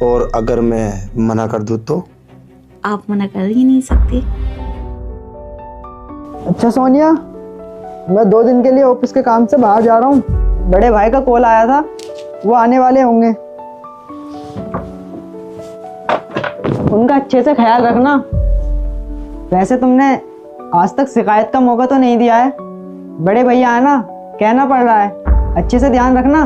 और अगर मैं मना कर दूं तो? आप मना कर ही नहीं सकते। अच्छा सोनिया, मैं 2 दिन के लिए ऑफिस के काम से बाहर जा रहा हूँ। बड़े भाई का कॉल आया था, वो आने वाले होंगे। उनका अच्छे से ख्याल रखना। वैसे तुमने आज तक शिकायत का मौका तो नहीं दिया है। बड़े भैया है ना, कहना पड़ रहा है, अच्छे से ध्यान रखना।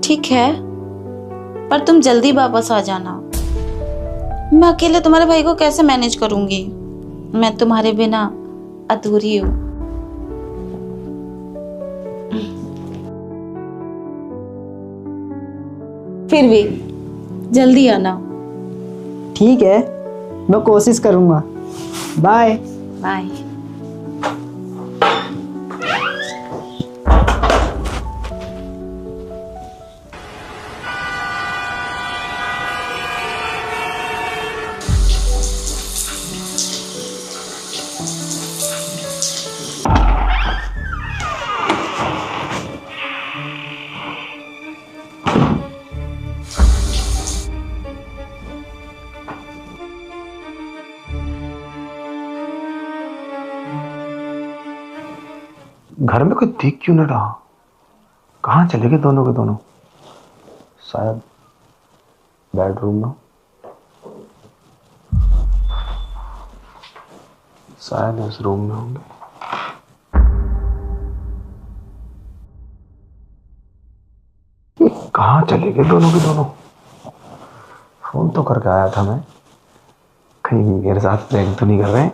ठीक है, पर तुम जल्दी वापस आ जाना। मैं अकेले तुम्हारे भाई को कैसे मैनेज करूंगी? मैं तुम्हारे बिना अधूरी हूँ। फिर भी जल्दी आना। ठीक है, मैं कोशिश करूंगा। Bye bye. घर में कोई दिख क्यों नहीं रहा? कहाँ चले गए दोनों के दोनों? शायद बेडरूम में, शायद इस रूम में होंगे। कहाँ चले गए दोनों के दोनों? फोन तो करके आया था मैं, कहीं मेरे साथ प्रैंक तो नहीं कर रहे?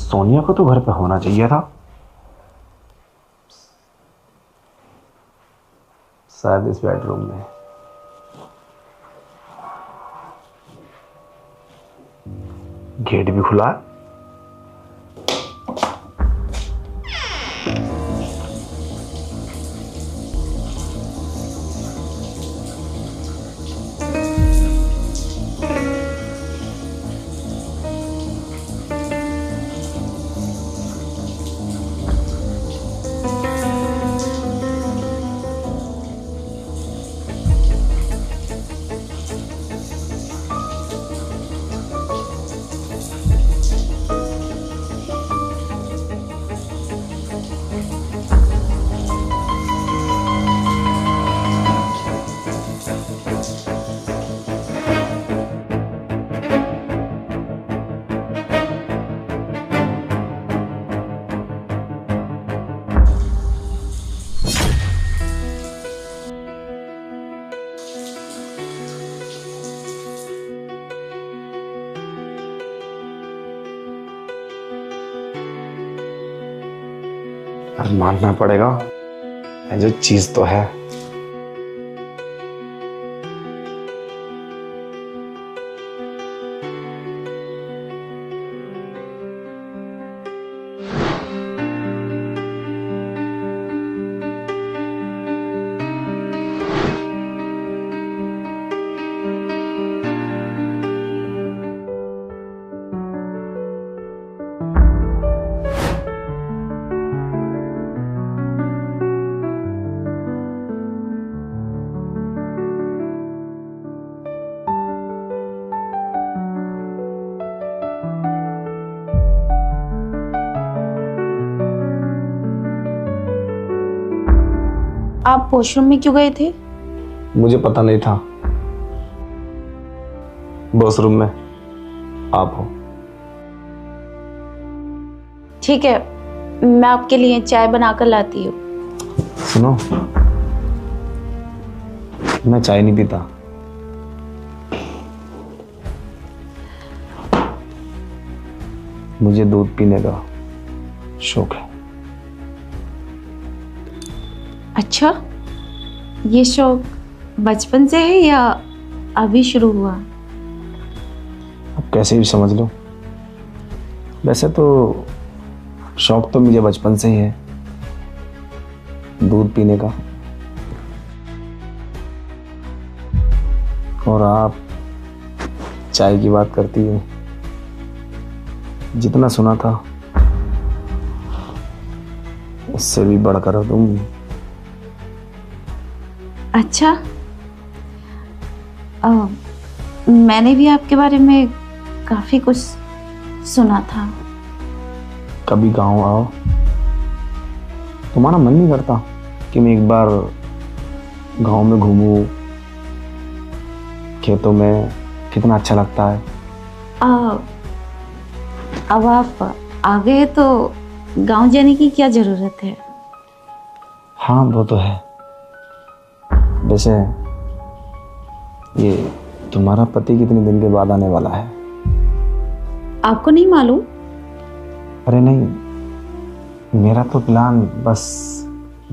सोनिया को तो घर पे होना चाहिए था। शायद इस बेडरूम में। गेट भी खुला है। मानना पड़ेगा, ये जो चीज तो है। आप वॉशरूम में क्यों गए थे? मुझे पता नहीं था वॉशरूम में आप हो। ठीक है, मैं आपके लिए चाय बनाकर लाती हूँ। सुनो, मैं चाय नहीं पीता। मुझे दूध पीने का शौक है। अच्छा, ये शौक बचपन से है या अभी शुरू हुआ? अब कैसे भी समझ लो। वैसे तो शौक तो मुझे बचपन से ही है, दूध पीने का। और आप चाय की बात करती है, जितना सुना था उससे भी बढ़कर हो तुम। अच्छा, मैंने भी आपके बारे में काफी कुछ सुना था। कभी गांव आओ, तुम्हारा मन नहीं करता कि मैं एक बार गांव में घूमूं? खेतों में कितना अच्छा लगता है। अब आप आ गए तो गांव जाने की क्या जरूरत है? हाँ वो तो है। वैसे ये तुम्हारा पति कितने दिन के बाद आने वाला है? आपको नहीं मालूम? अरे नहीं, मेरा तो प्लान बस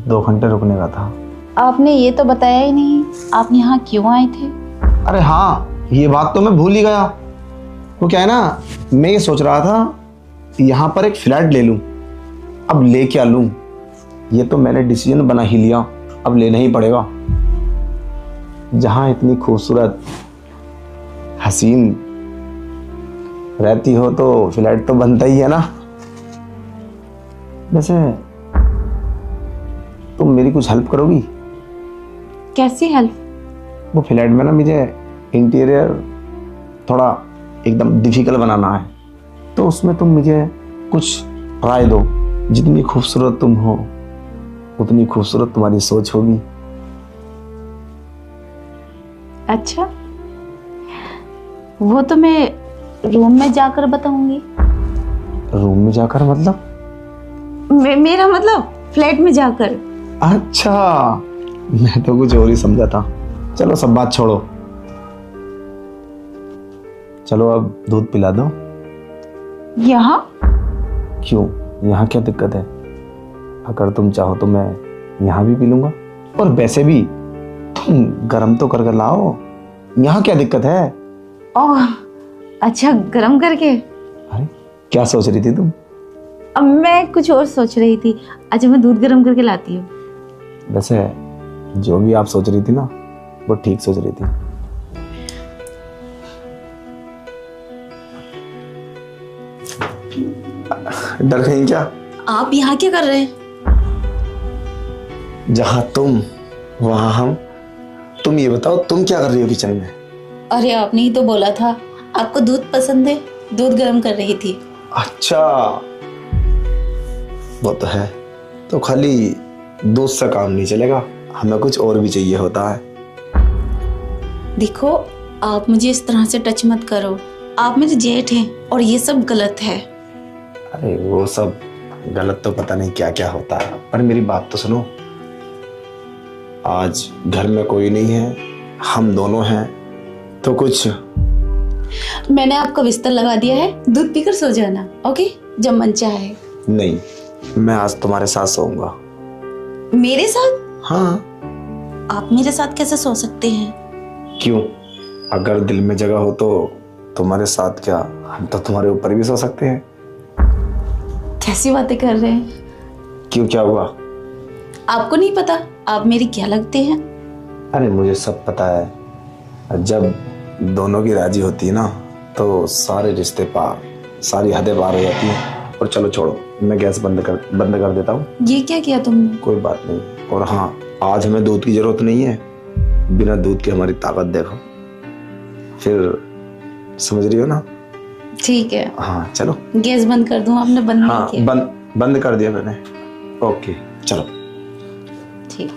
2 घंटे रुकने का था। आपने ये तो बताया ही नहीं, आप यहाँ क्यों आए थे? अरे हाँ, ये बात तो मैं भूल ही गया। वो क्या है ना, मैं ये सोच रहा था यहाँ पर एक फ्लैट ले लूं। अब ले क्या लूं, ये तो मैंने डिसीजन बना ही लिया, अब लेना ही पड़ेगा। जहां इतनी खूबसूरत हसीन रहती हो तो फ्लैट तो बनता ही है ना। वैसे तुम मेरी कुछ हेल्प करोगी? कैसी हेल्प? वो फ्लैट में ना मुझे इंटीरियर थोड़ा एकदम डिफिकल्ट बनाना है, तो उसमें तुम मुझे कुछ राय दो। जितनी खूबसूरत तुम हो उतनी खूबसूरत तुम्हारी सोच होगी। अच्छा, वो तो मैं रूम में जाकर बताऊंगी। रूम में जाकर मतलब? मेरा मतलब फ्लैट में जाकर। अच्छा, मैं तो कुछ और ही समझा था। चलो सब बात छोड़ो, चलो अब दूध पिला दो। यहाँ? क्यों, यहाँ क्या दिक्कत है? अगर तुम चाहो तो मैं यहाँ भी पी लूंगा। और वैसे भी तुम गरम तो करके लाओ, यहाँ क्या दिक्कत है? ओह अच्छा, गरम करके? अरे क्या सोच रही थी तुम? अब मैं कुछ और सोच रही थी। अच्छा, मैं दूध गरम करके लाती हूँ। वैसे जो भी आप सोच रही थी ना, वो ठीक सोच रही थी। डर गई क्या? आप यहाँ क्या कर रहे हैं? जहां तुम वहां हम। तुम ये बताओ, तुम क्या कर रही हो किचन में? अरे आपने ही तो बोला था आपको दूध पसंद है, दूध गरम कर रही थी। अच्छा, वो तो है। तो खाली दूध से काम नहीं चलेगा, हमें कुछ और भी चाहिए होता है। देखो, आप मुझे इस तरह से टच मत करो। आप मेरे जेठ हैं और ये सब गलत है। अरे वो सब गलत तो पता नहीं क्या क्या होता है, पर मेरी बात तो सुनो। आज घर में कोई नहीं है, हम दोनों हैं, तो कुछ मैंने आपका बिस्तर लगा दिया है, दूध पीकर सो जाना, ओके? जब मन चाहे। नहीं, मैं आज तुम्हारे साथ सोऊंगा। मेरे साथ? हाँ। आप मेरे साथ कैसे सो सकते हैं? क्यों, अगर दिल में जगह हो तो तुम्हारे साथ क्या, हम तो तुम्हारे ऊपर भी सो सकते हैं। कैसी बातें कर रहे हैं? क्यों, क्या हुआ? आपको नहीं पता आप मेरी क्या लगते हैं? अरे मुझे सब पता है। जब दोनों की राजी होती है ना, तो सारे रिश्ते पार, सारी हदें पार हो जाती हैं। और चलो छोड़ो, मैं गैस बंद कर देता हूँ। ये क्या किया तुमने? कोई बात नहीं। और हाँ, आज हमें दूध की जरूरत नहीं है। बिना दूध के हमारी ताकत देखो, फिर समझ रही हो ना? ठीक है। हाँ चलो। गैस बंद कर दूं? आपने बंद नहीं किया। बंद कर दिया मैंने। ओके चलो। ठीक।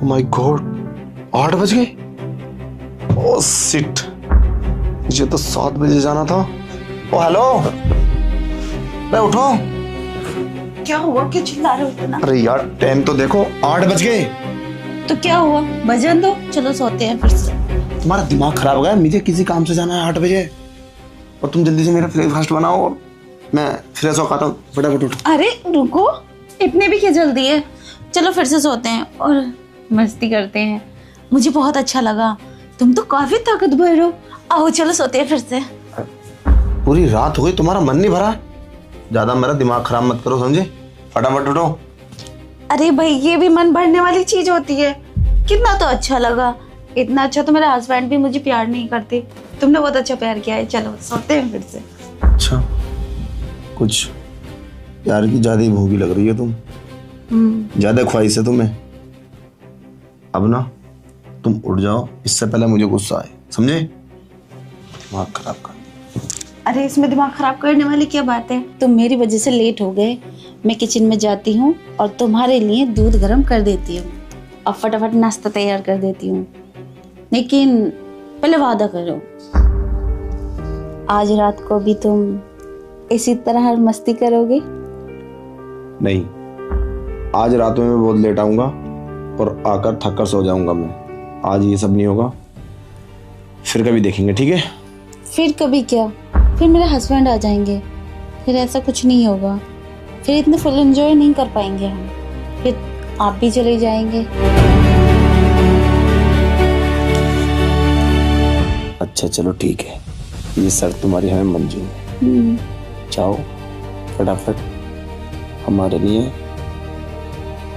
Oh my God, 8 बज गए। ओह शिट, मुझे तो 7 बजे जाना था। ओ हेलो, मैं उठो। क्या हुआ, क्यों चिल्ला रहे हो इतना? अरे यार टाइम तो देखो, 8 बज गए। तो क्या हुआ, बजन दो, चलो सोते हैं फिर से। तुम्हारा दिमाग खराब हो गया? मुझे किसी काम से जाना है 8 बजे, और तुम जल्दी से मेरा ब्रेकफास्ट बनाओ और मैं फ्रेश हो खाता हूँ, फटाफट उठ। अरे रुको, इतने भी क्या जल्दी है? चलो फिर से सोते हैं और मस्ती करते हैं। मुझे बहुत अच्छा लगा, तुम तो काफी ताकतवर हो। आओ चलो सोते हैं फिर से। पूरी रात हो गई, तुम्हारा मन नहीं भरा? ज्यादा मेरा दिमाग खराब मत करो, समझे? फटाफट उठो। अरे भाई, ये भी मन भरने वाली चीज होती है। कितना तो अच्छा लगा, इतना अच्छा तो मेरे हस्बैंड भी मुझे प्यार नहीं करते, तुमने बहुत अच्छा प्यार किया है। चलो सोते हैं फिर से। अच्छा, कुछ प्यार की ज्यादा ही भूखी लग रही है तुम, ज्यादा ख्वाहिश है तुम्हें। अब ना तुम उठ जाओ, इससे पहले मुझे गुस्सा आए, समझे? दिमाग खराब कर। अरे इसमें दिमाग खराब करने वाली क्या बात है? तुम मेरी वजह से लेट हो गए, मैं किचन में जाती हूँ और तुम्हारे लिए दूध गर्म कर देती हूँ और फटाफट नाश्ता तैयार कर देती हूँ। लेकिन पहले वादा करो, आज रात को भी तुम इसी तरह मस्ती करोगे? नहीं, आज रात में मैं बहुत लेट आऊंगा और आकर थक कर सो जाऊंगा मैं। आज ये सब नहीं होगा, फिर कभी देखेंगे, ठीक है? फिर कभी क्या? फिर मेरे हस्बैंड आ जाएंगे, फिर ऐसा कुछ नहीं होगा, फिर इतने फुल एंजॉय नहीं कर पाएंगे हम, फिर आप भी चले जाएंगे। अच्छा चलो ठीक है, ये शर्त तुम्हारी हमें मंजूर है। जाओ फटाफट हमारे लिए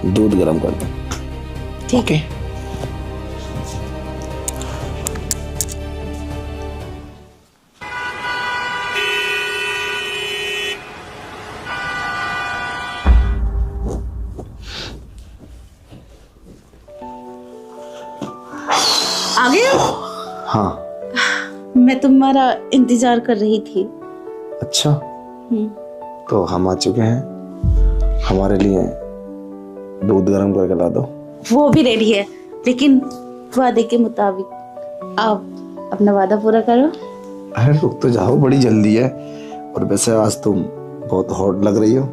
दूध गर्म कर दो। ठीक है। आ गए हो? हाँ। मैं तुम्हारा इंतजार कर रही थी। अच्छा, तो हम आ चुके हैं, हमारे लिए दूध गर्म करके ला दो। वो भी रेडी है, लेकिन वादे के मुताबिक। आप अपना वादा पूरा करो। अरे रुक तो जाओ, बड़ी जल्दी है। और वैसे आज तुम बहुत हॉट लग रही हो।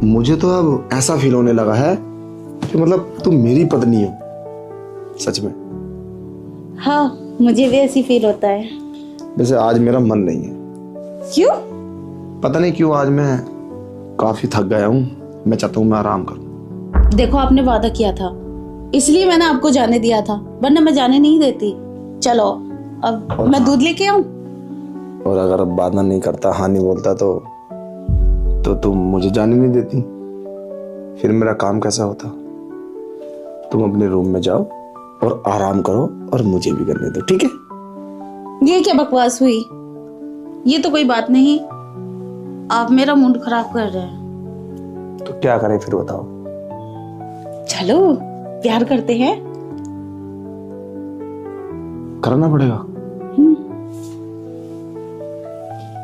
मुझे तो अब ऐसा फील होने लगा है कि मतलब तुम मेरी पत्नी हो, सच में। हाँ, मुझे भी ऐसी फील होता है। वैसे आज मेरा मन नहीं है। क्यों? पता नहीं क्यों, आज मैं काफी थक गया हूँ। मैं चाहता हूँ मैं आराम करूँ। देखो, आपने वादा किया था, इसलिए मैंने आपको जाने दिया था, वरना मैं जाने नहीं देती। चलो अब मैं दूध लेके आऊं? और अगर अब वादा नहीं करता, हाँ नहीं बोलता तो तुम मुझे जाने नहीं देती, फिर मेरा काम कैसा होता? तुम अपने रूम में जाओ और आराम करो और मुझे भी करने दो, ठीक है? ये क्या बकवास हुई? ये तो कोई बात नहीं, आप मेरा मूड खराब कर रहे हैं। तो क्या करें फिर, बताओ? चलो प्यार करते हैं। करना पड़ेगा।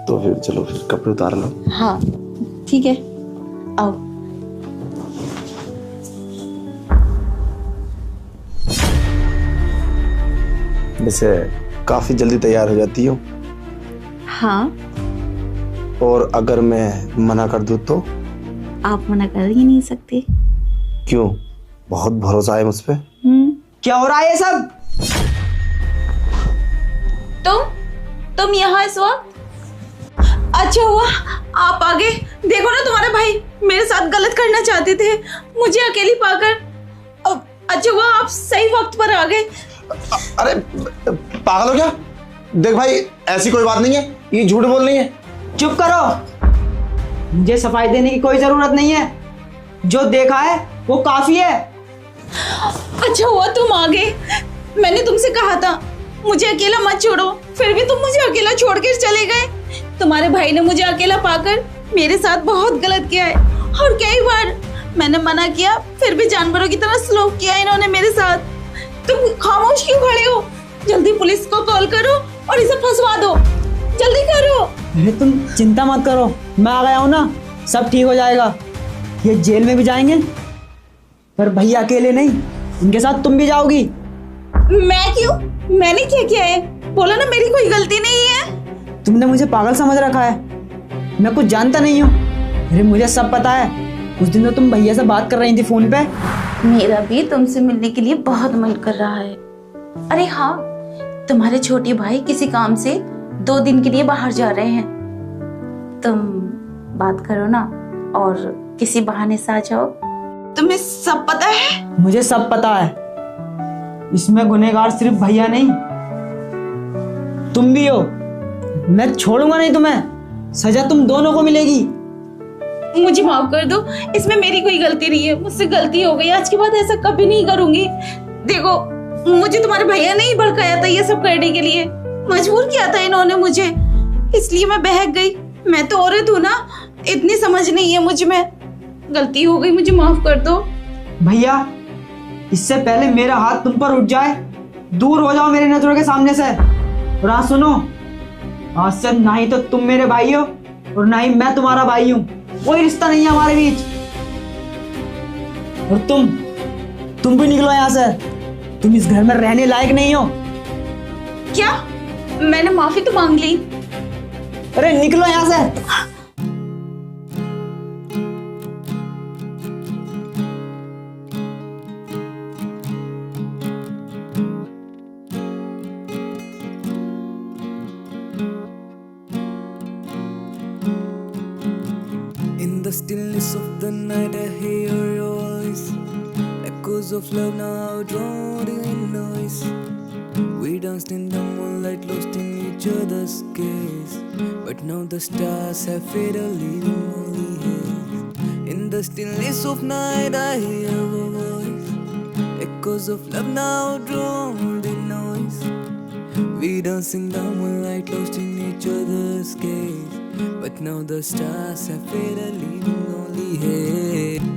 तो फिर चलो, फिर कपड़े उतार लो। हाँ ठीक है, आओ। वैसे काफी जल्दी तैयार हो जाती हो। हाँ। और अगर मैं मना कर दूं तो? आप मना कर ही नहीं सकते। क्यों? बहुत भरोसा है मुझ पे। क्या हो रहा है ये सब? तुम यहाँ इस वक्त? अच्छा हुआ आप आ गए। देखो ना, तुम्हारे भाई मेरे साथ गलत करना चाहते थे, मुझे अकेली पाकर। अच्छा हुआ आप सही वक्त पर आ गए। अरे पागल हो क्या? देख भाई, ऐसी कोई बात नहीं है, ये झूठ बोल रही है। चुप करो, मुझे सफाई देने की कोई जरूरत नहीं है। जो देखा है वो काफी है। अच्छा हुआ तुम आ गए। मैंने तुमसे कहा था मुझे अकेला मत छोड़ो, फिर भी तुम मुझे अकेला छोड़कर चले गए। तुम्हारे भाई ने मुझे अकेला पाकर मेरे साथ बहुत गलत किया है, और कई बार मैंने मना किया, फिर भी जानवरों की तरह सलूक किया इन्होंने मेरे साथ। तुम खामोश क्यों खड़े हो? जल्दी पुलिस को कॉल करो और इसे फंसवा दो, जल्दी करो। अरे तुम चिंता मत करो, मैं आ गया हूँ ना, सब ठीक हो जाएगा। ये जेल में भी जाएंगे, पर भैया अकेले नहीं, उनके साथ तुम भी जाओगी। मैं क्यों? मैंने क्या किया है? बोला ना, मेरी कोई गलती नहीं है। तुमने मुझे पागल समझ रखा है, मैं कुछ जानता नहीं हूँ। अरे मुझे सब पता है, उस दिन तो तुम भैया से बात कर रही थी फोन पे। मेरा भी तुमसे मिलने के लिए बहुत मन कर रहा है। अरे हाँ, तुम्हारे छोटे भाई किसी काम से 2 दिन के लिए बाहर जा रहे हैं। तुम बात करो ना और किसी बहाने से आ जाओ। तुम्हें सब पता है? मुझे सब पता है। इसमें गुनहगार सिर्फ भैया नहीं, तुम भी हो। मैं छोड़ूंगा नहीं तुम्हें, सजा तुम दोनों को मिलेगी। मुझे माफ कर दो, इसमें मेरी कोई गलती नहीं है, मुझसे गलती हो गई। आज के बाद ऐसा कभी नहीं करूंगी। देखो, मुझे तुम्हारे भैया ने ही भड़काया था ये सब करने के लिए, मजबूर किया था इन्होंने मुझे, इसलिए मैं बहक गई। मैं तो औरत हूँ ना, इतनी समझ नहीं है मुझ में। गलती हो गई, मुझे माफ कर दो। भैया, इससे पहले मेरा हाथ तुम पर उठ जाए, दूर हो जाओ मेरी नजरों के सामने से। और हाँ सुनो, आज से ना ही तो तुम मेरे भाई हो और ना ही मैं तुम्हारा भाई हूँ। कोई रिश्ता नहीं है हमारे बीच। और तुम भी निकलो यहाँ से। तुम इस घर में रहने लायक नहीं हो। क्या? मैंने माफी तो मांग ली। अरे निकलो यहाँ से। In the stillness of the night I hear your voice, echoes of love now drowned in noise. We danced in the moonlight, lost in each other's gaze, but now the stars have faded, leaving only haze. In the stillness of night I hear your voice, echoes of love now drowned in noise. We danced in the moonlight, lost in each other's gaze, but now the stars have faded, leaving only haze.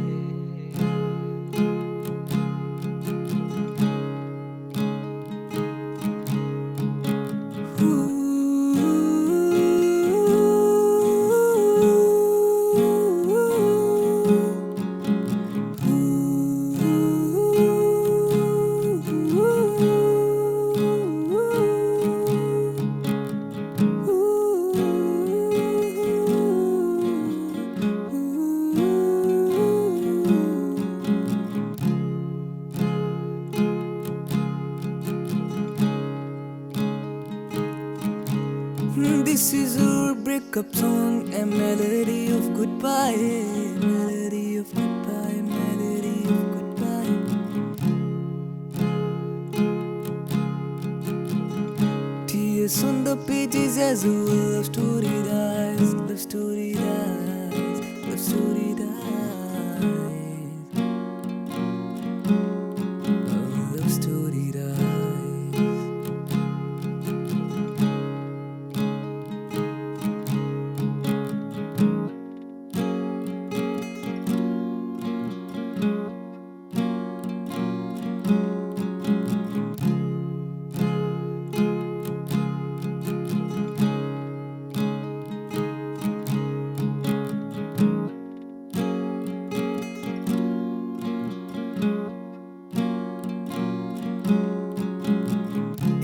This is our breakup song, a melody of goodbye, melody of goodbye, melody of goodbye. Tears on the pages as a love story dies, love story dies, love story dies, love story dies.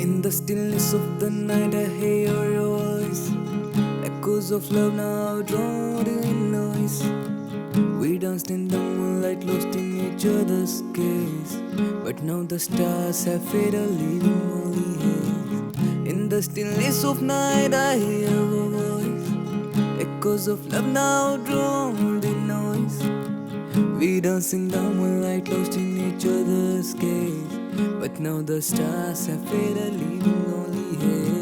In the stillness of the night I hear your voice, echoes of love now drowned in noise. We danced in the moonlight, lost in each other's gaze, but now the stars have faded, leaving only haze. In the stillness of night I hear your voice, echoes of love now drowned in noise. We danced in the moonlight, lost in each other's gaze, but now the stars have faded, leaving only haze.